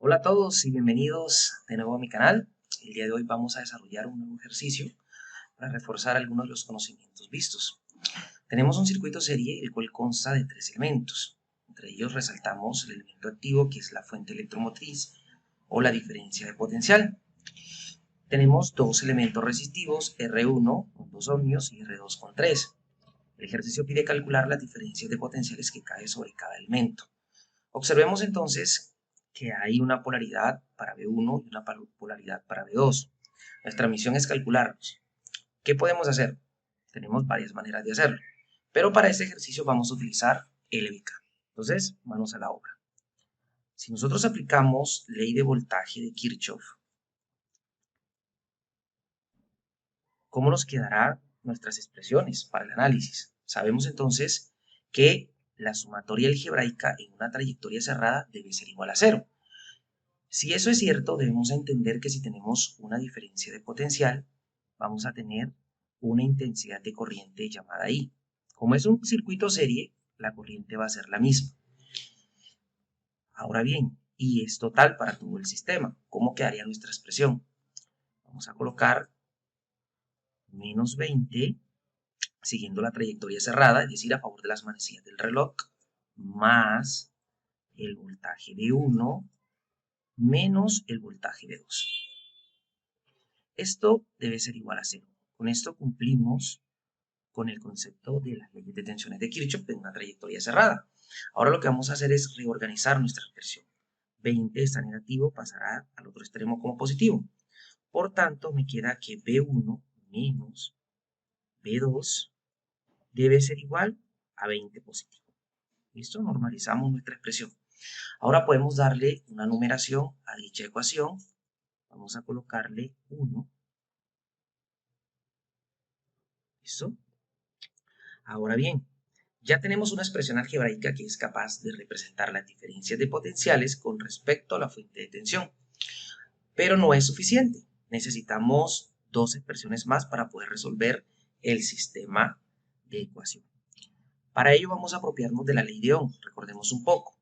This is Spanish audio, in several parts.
Hola a todos y bienvenidos de nuevo a mi canal. El día de hoy vamos a desarrollar un nuevo ejercicio para reforzar algunos de los conocimientos vistos. Tenemos un circuito serie el cual consta de tres elementos. Entre ellos resaltamos el elemento activo, que es la fuente electromotriz o la diferencia de potencial. Tenemos dos elementos resistivos, R1 con 2 ohmios y R2 con 3. El ejercicio pide calcular las diferencias de potenciales que cae sobre cada elemento. Observemos entonces que hay una polaridad para B1 y una polaridad para B2. Nuestra misión es calcularlos. ¿Qué podemos hacer? Tenemos varias maneras de hacerlo, pero para este ejercicio vamos a utilizar LBK. Entonces, manos a la obra. Si nosotros aplicamos ley de voltaje de Kirchhoff, ¿cómo nos quedarán nuestras expresiones para el análisis? Sabemos entonces que la sumatoria algebraica en una trayectoria cerrada debe ser igual a 0. Si eso es cierto, debemos entender que si tenemos una diferencia de potencial, vamos a tener una intensidad de corriente llamada I. Como es un circuito serie, la corriente va a ser la misma. Ahora bien, I es total para todo el sistema. ¿Cómo quedaría nuestra expresión? Vamos a colocar menos 20, siguiendo la trayectoria cerrada, es decir, a favor de las manecillas del reloj, más el voltaje de 1 menos el voltaje de 2. Esto debe ser igual a 0. Con esto cumplimos con el concepto de las leyes de tensiones de Kirchhoff en una trayectoria cerrada. Ahora lo que vamos a hacer es reorganizar nuestra expresión. 20 está negativo, pasará al otro extremo como positivo. Por tanto, me queda que B1 menos B2 debe ser igual a 20 positivo. ¿Listo? Normalizamos nuestra expresión. Ahora podemos darle una numeración a dicha ecuación. Vamos a colocarle 1. ¿Listo? Ahora bien, ya tenemos una expresión algebraica que es capaz de representar las diferencias de potenciales con respecto a la fuente de tensión. Pero no es suficiente. Necesitamos dos expresiones más para poder resolver el sistema de ecuación. Para ello vamos a apropiarnos de la ley de Ohm. Recordemos un poco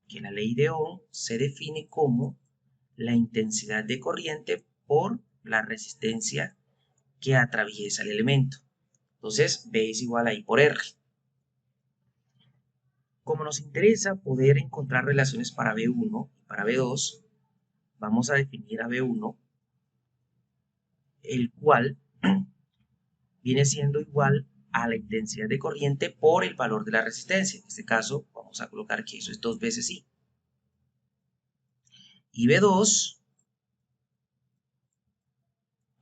que la ley de Ohm se define como la intensidad de corriente por la resistencia que atraviesa el elemento. Entonces, B es igual a I por R. Como nos interesa poder encontrar relaciones para B1 y para B2, vamos a definir a B1, el cual viene siendo igual a la intensidad de corriente por el valor de la resistencia. En este caso, vamos a colocar que eso es 2 veces I. Y B2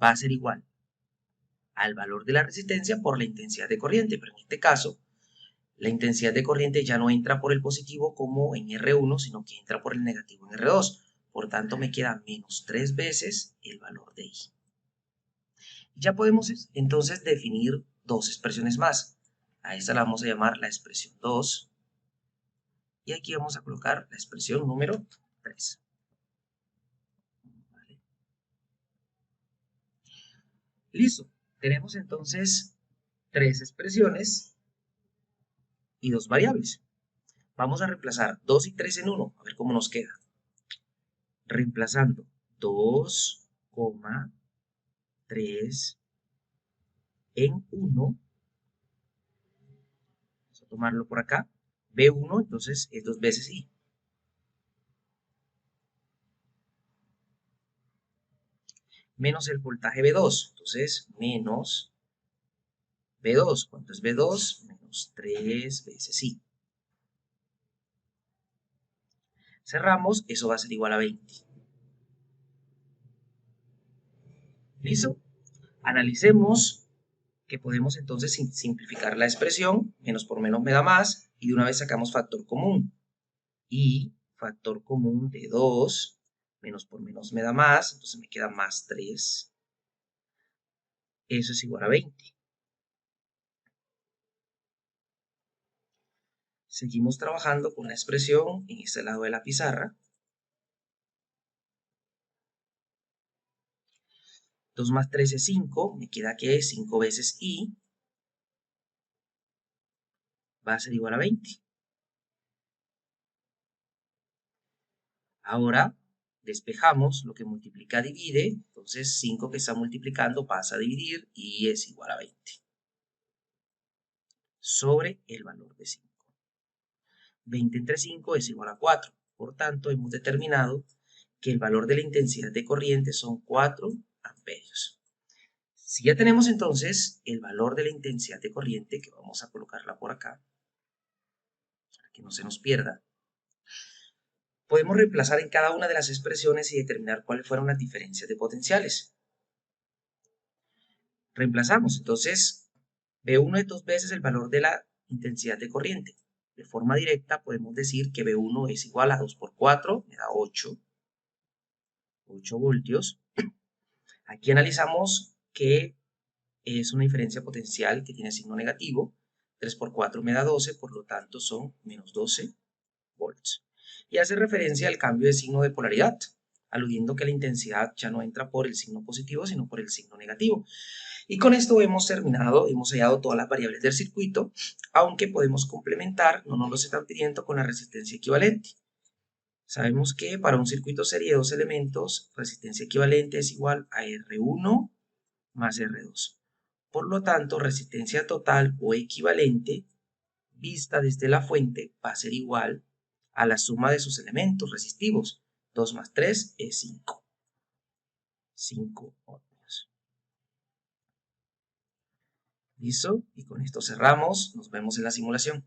va a ser igual al valor de la resistencia por la intensidad de corriente, pero en este caso, la intensidad de corriente ya no entra por el positivo como en R1, sino que entra por el negativo en R2. Por tanto, me queda menos 3 veces el valor de I. Ya podemos entonces definir dos expresiones más. A esta la vamos a llamar la expresión 2 y aquí vamos a colocar la expresión número 3. ¿Vale? Listo. Tenemos entonces tres expresiones y dos variables. Vamos a reemplazar 2 y 3 en 1, a ver cómo nos queda. Reemplazando 2,3 en 1, vamos a tomarlo por acá, B1 entonces es 2 veces I. Menos el voltaje B2, entonces menos B2, ¿cuánto es B2? Menos 3 veces I. Cerramos, eso va a ser igual a 20. ¿Listo? Analicemos que podemos entonces simplificar la expresión, menos por menos me da más, y de una vez sacamos factor común. Y factor común de 2, menos por menos me da más, entonces me queda más 3. Eso es igual a 20. Seguimos trabajando con la expresión en este lado de la pizarra. 2 más 3 es 5, me queda que es 5 veces I va a ser igual a 20. Ahora Despejamos, lo que multiplica divide, entonces 5 que está multiplicando pasa a dividir y es igual a 20 sobre el valor de 5. 20 entre 5 es igual a 4, por tanto hemos determinado que el valor de la intensidad de corriente son 4 amperios. Si ya tenemos entonces el valor de la intensidad de corriente, que vamos a colocarla por acá, para que no se nos pierda, podemos reemplazar en cada una de las expresiones y determinar cuáles fueron las diferencias de potenciales. Reemplazamos, entonces, B1 es 2 veces el valor de la intensidad de corriente. De forma directa podemos decir que B1 es igual a 2 por 4, me da 8 voltios. Aquí analizamos que es una diferencia potencial que tiene signo negativo. 3 por 4 me da 12, por lo tanto son menos 12 volts. Y hace referencia al cambio de signo de polaridad, aludiendo que la intensidad ya no entra por el signo positivo, sino por el signo negativo. Y con esto hemos terminado, hemos hallado todas las variables del circuito, aunque podemos complementar, no nos lo están pidiendo, con la resistencia equivalente. Sabemos que para un circuito serie de dos elementos, resistencia equivalente es igual a R1 más R2. Por lo tanto, resistencia total o equivalente, vista desde la fuente, va a ser igual a la suma de sus elementos resistivos. 2 más 3 es 5. 5 ohmios. ¿Listo? Y con esto cerramos. Nos vemos en la simulación.